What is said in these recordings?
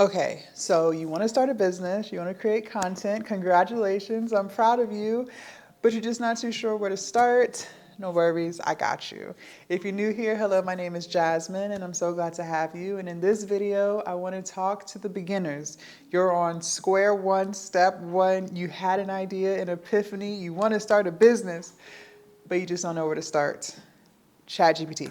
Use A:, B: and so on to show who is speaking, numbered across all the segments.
A: Okay, so you want to start a business, you want to create content. Congratulations, I'm proud of you, but you're just not too sure where to start. No worries, I got you. If you're new here, hello, my name is Jasmine, and I'm so glad to have you. And in this video, I want to talk to the beginners. You're on square one, step one. You had an idea, an epiphany, you want to start a business, but you just don't know where to start. ChatGPT.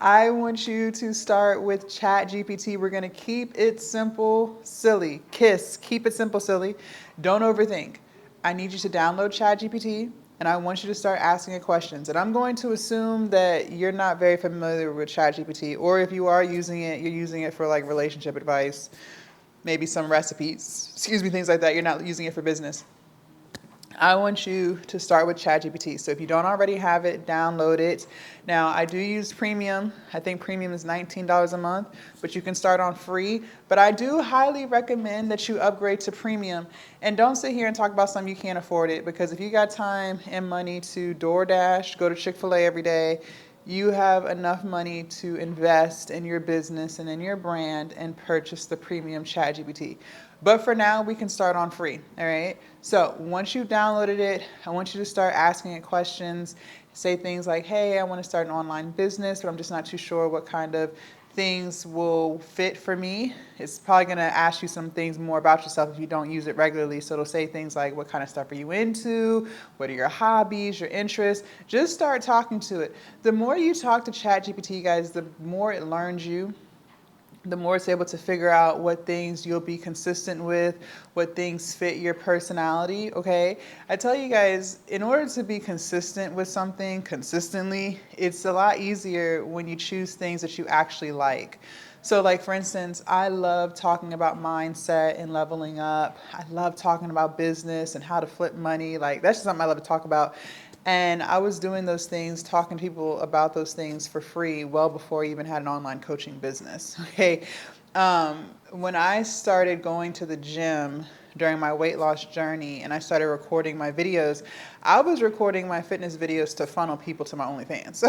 A: I want you to start with ChatGPT. We're going to keep it simple, silly. KISS, keep it simple, silly. Don't overthink. I need you to download ChatGPT and I want you to start asking it questions. And I'm going to assume that you're not very familiar with ChatGPT, or if you are using it, you're using it for like relationship advice, maybe some recipes, things like that. You're not using it for business. I want you to start with ChatGPT. So if you don't already have it, download it. Now, I do use premium. I think premium is $19 a month, but you can start on free. But I do highly recommend that you upgrade to premium. And don't sit here and talk about something you can't afford it, because if you got time and money to DoorDash, go to Chick-fil-A every day, you have enough money to invest in your business and in your brand and purchase the premium ChatGPT. But for now, we can start on free, all right? So once you've downloaded it, I want you to start asking it questions. Say things like, hey, I want to start an online business, but I'm just not too sure what kind of things will fit for me. It's probably going to ask you some things more about yourself if you don't use it regularly. So it'll say things like, what kind of stuff are you into? What are your hobbies, your interests? Just start talking to it. The more you talk to ChatGPT, guys, the more it learns you, the more it's able to figure out what things you'll be consistent with, what things fit your personality, okay? I tell you guys, in order to be consistent with something consistently, it's a lot easier when you choose things that you actually like. So like, for instance, I love talking about mindset and leveling up. I love talking about business and how to flip money. Like, that's just something I love to talk about. And I was doing those things, talking to people about those things for free well before I even had an online coaching business. Okay. When I started going to the gym during my weight loss journey and I started recording my videos, I was recording my fitness videos to funnel people to my OnlyFans.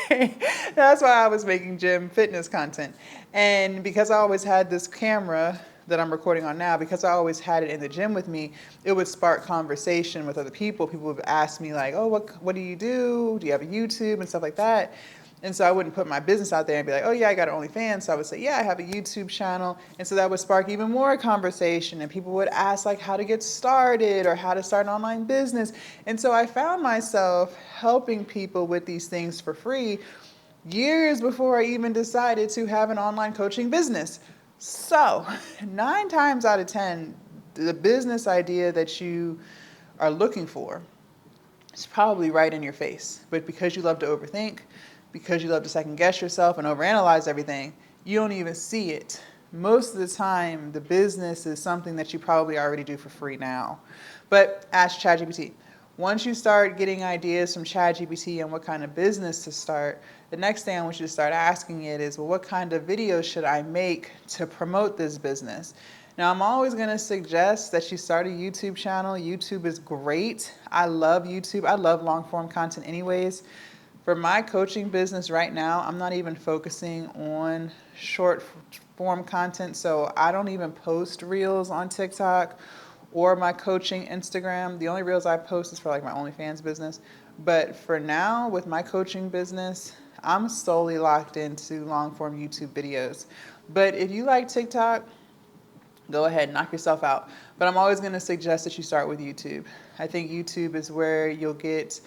A: Okay. That's why I was making gym fitness content. And because I always had this camera that I'm recording on now, because I always had it in the gym with me, it would spark conversation with other people. People would ask me like, oh, what do you do? Do you have a YouTube and stuff like that? And so I wouldn't put my business out there and be like, oh yeah, I got an OnlyFans. So I would say, yeah, I have a YouTube channel. And so that would spark even more conversation. And people would ask like how to get started or how to start an online business. And so I found myself helping people with these things for free years before I even decided to have an online coaching business. So 9 times out of 10, the business idea that you are looking for is probably right in your face. But because you love to overthink, because you love to second guess yourself and overanalyze everything, you don't even see it. Most of the time, the business is something that you probably already do for free now. But ask ChatGPT. Once you start getting ideas from ChatGPT on what kind of business to start, the next thing I want you to start asking it is, well, what kind of videos should I make to promote this business? Now, I'm always going to suggest that you start a YouTube channel. YouTube is great. I love YouTube. I love long form content anyways. For my coaching business right now, I'm not even focusing on short form content. So I don't even post reels on TikTok or my coaching Instagram. The only reels I post is for like my OnlyFans business. But for now, with my coaching business, I'm solely locked into long form YouTube videos. But if you like TikTok, go ahead, knock yourself out. But I'm always going to suggest that you start with YouTube. I think YouTube is where you'll get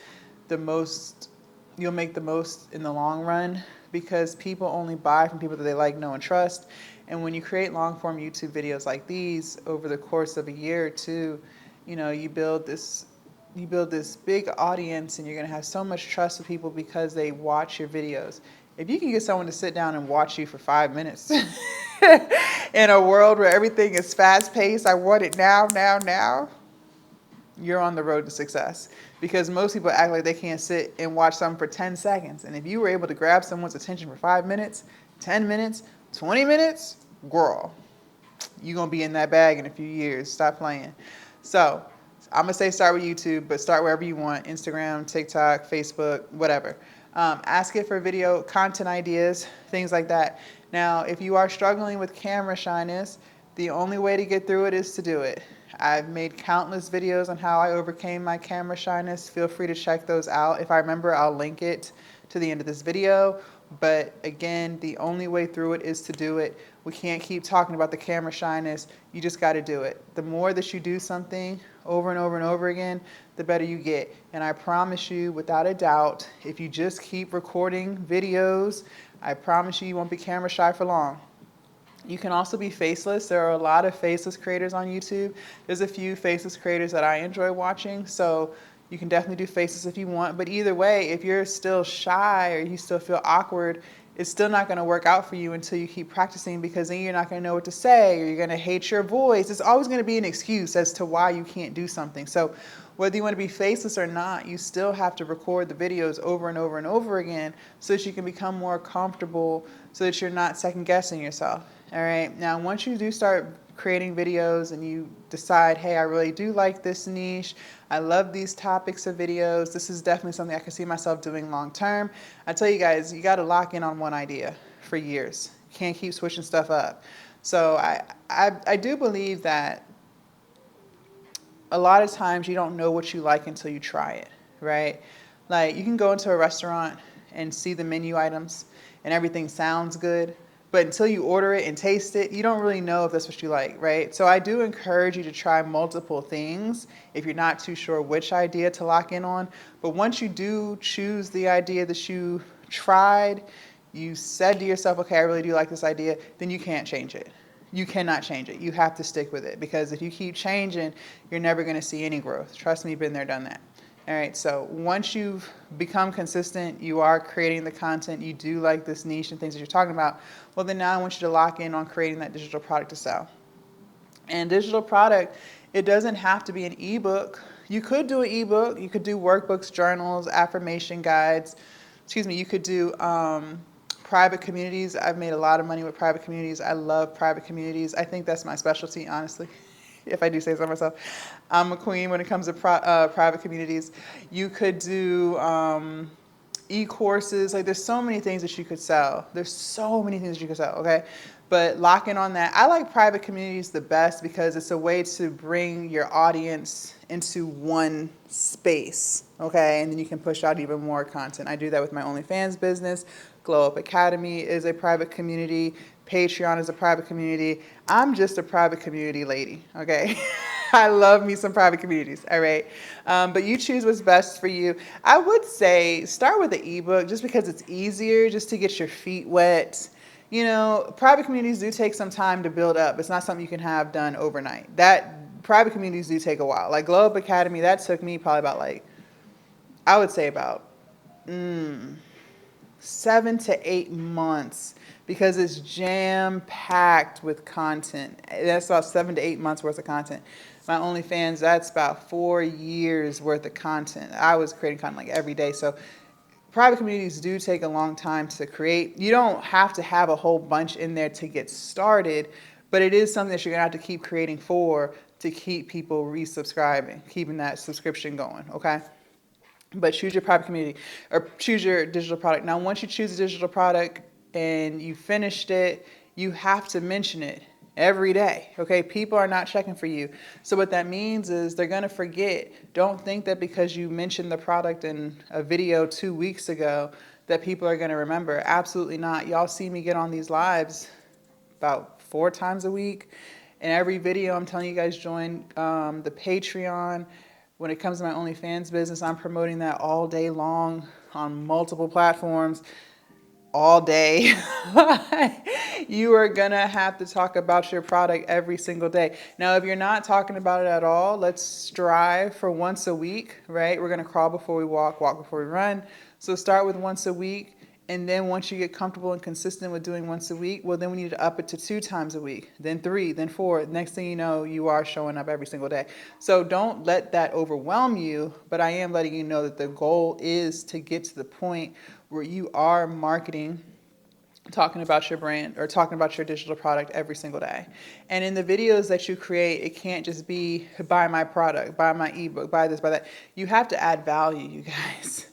A: the most, you'll make the most in the long run, because people only buy from people that they like, know, and trust. And when you create long form YouTube videos like these over the course of a year or two, you build this big audience, and you're going to have so much trust with people because they watch your videos. If you can get someone to sit down and watch you for 5 minutes in a world where everything is fast paced, I want it now, now, now, you're on the road to success. Because most people act like they can't sit and watch something for 10 seconds. And if you were able to grab someone's attention for 5 minutes, 10 minutes, 20 minutes, girl, you're going to be in that bag in a few years. Stop playing. So I'm going to say start with YouTube, but start wherever you want. Instagram, TikTok, Facebook, whatever. Ask it for video content ideas, things like that. Now, if you are struggling with camera shyness, the only way to get through it is to do it. I've made countless videos on how I overcame my camera shyness. Feel free to check those out. If I remember, I'll link it to the end of this video. But again, the only way through it is to do it. We can't keep talking about the camera shyness. You just got to do it. The more that you do something over and over and over again, the better you get. And I promise you, without a doubt, if you just keep recording videos, I promise you, you won't be camera shy for long. You can also be faceless. There are a lot of faceless creators on YouTube. There's a few faceless creators that I enjoy watching, so you can definitely do faceless if you want. But either way, if you're still shy or you still feel awkward, it's still not going to work out for you until you keep practicing, because then you're not going to know what to say, or you're going to hate your voice. It's always going to be an excuse as to why you can't do something. So whether you want to be faceless or not, you still have to record the videos over and over and over again so that you can become more comfortable, so that you're not second guessing yourself. All right. Now, once you do start creating videos and you decide, hey, I really do like this niche, I love these topics of videos, this is definitely something I can see myself doing long term. I tell you guys, you got to lock in on one idea for years. You can't keep switching stuff up. So I do believe that a lot of times you don't know what you like until you try it, right? Like, you can go into a restaurant and see the menu items and everything sounds good, but until you order it and taste it, you don't really know if that's what you like, right? So I do encourage you to try multiple things if you're not too sure which idea to lock in on. But once you do choose the idea that you tried, you said to yourself, okay, I really do like this idea, then you can't change it. You cannot change it. You have to stick with it, because if you keep changing, you're never going to see any growth. Trust me, been there, done that. All right, so once you've become consistent, you are creating the content, you do like this niche and things that you're talking about, well, then now I want you to lock in on creating that digital product to sell. And digital product, it doesn't have to be an ebook. You could do an ebook, you could do workbooks, journals, affirmation guides. You could do private communities. I've made a lot of money with private communities. I love private communities. I think that's my specialty, honestly. If I do say so myself, I'm a queen when it comes to private communities. You could do e-courses. Like, there's so many things that you could sell. There's so many things that you could sell, okay? But lock in on that. I like private communities the best because it's a way to bring your audience into one space, okay? And then you can push out even more content. I do that with my OnlyFans business. Glow Up Academy is a private community. Patreon is a private community. I'm just a private community lady, okay? I love me some private communities, all right? But you choose what's best for you. I would say start with the ebook just because it's easier, just to get your feet wet. You know, private communities do take some time to build up. It's not something you can have done overnight. Private communities do take a while. Like Glow Up Academy, that took me probably about I would say about 7 to 8 months, because it's jam-packed with content. That's about 7 to 8 months worth of content. My OnlyFans, that's about 4 years worth of content. I was creating content like every day. So private communities do take a long time to create. You don't have to have a whole bunch in there to get started, but it is something that you're gonna have to keep creating to keep people resubscribing, keeping that subscription going, okay? But choose your private community or choose your digital product. Now, once you choose a digital product and you finished it, you have to mention it every day, okay? People are not checking for you. So what that means is they're gonna forget. Don't think that because you mentioned the product in a video 2 weeks ago that people are gonna remember. Absolutely not. Y'all see me get on these lives about 4 times a week. And every video, I'm telling you guys, join the Patreon. When it comes to my OnlyFans business, I'm promoting that all day long on multiple platforms, all day. You are gonna have to talk about your product every single day. Now, if you're not talking about it at all, let's strive for once a week, right? We're gonna crawl before we walk, walk before we run. So start with once a week. And then once you get comfortable and consistent with doing once a week, well, then we need to up it to 2 times a week, then 3, then 4. Next thing you know, you are showing up every single day. So don't let that overwhelm you, but I am letting you know that the goal is to get to the point where you are marketing, talking about your brand or talking about your digital product every single day. And in the videos that you create, it can't just be buy my product, buy my ebook, buy this, buy that. You have to add value, you guys.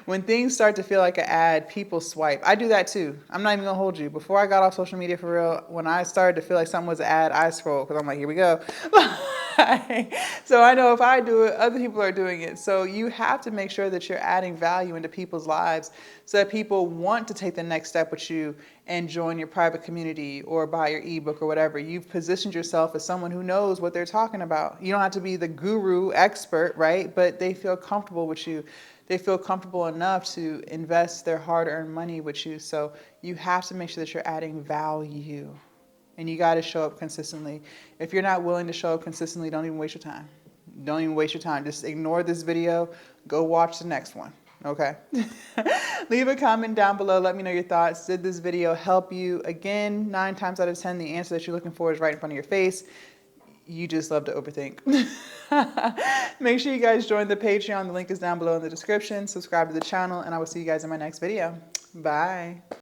A: When things start to feel like an ad, people swipe. I do that too. I'm not even gonna hold you. Before I got off social media for real, when I started to feel like something was an ad, I scroll because I'm like, here we go. So I know if I do it, other people are doing it. So you have to make sure that you're adding value into people's lives so that people want to take the next step with you and join your private community or buy your ebook or whatever. You've positioned yourself as someone who knows what they're talking about. You don't have to be the guru expert, right? But they feel comfortable with you. They feel comfortable enough to invest their hard-earned money with you. So you have to make sure that you're adding value. And you got to show up consistently. If you're not willing to show up consistently, don't even waste your time. Don't even waste your time. Just ignore this video. Go watch the next one. Okay? Leave a comment down below. Let me know your thoughts. Did this video help you? Again, 9 times out of 10, the answer that you're looking for is right in front of your face. You just love to overthink. Make sure you guys join the Patreon. The link is down below in the description. Subscribe to the channel, and I will see you guys in my next video. Bye.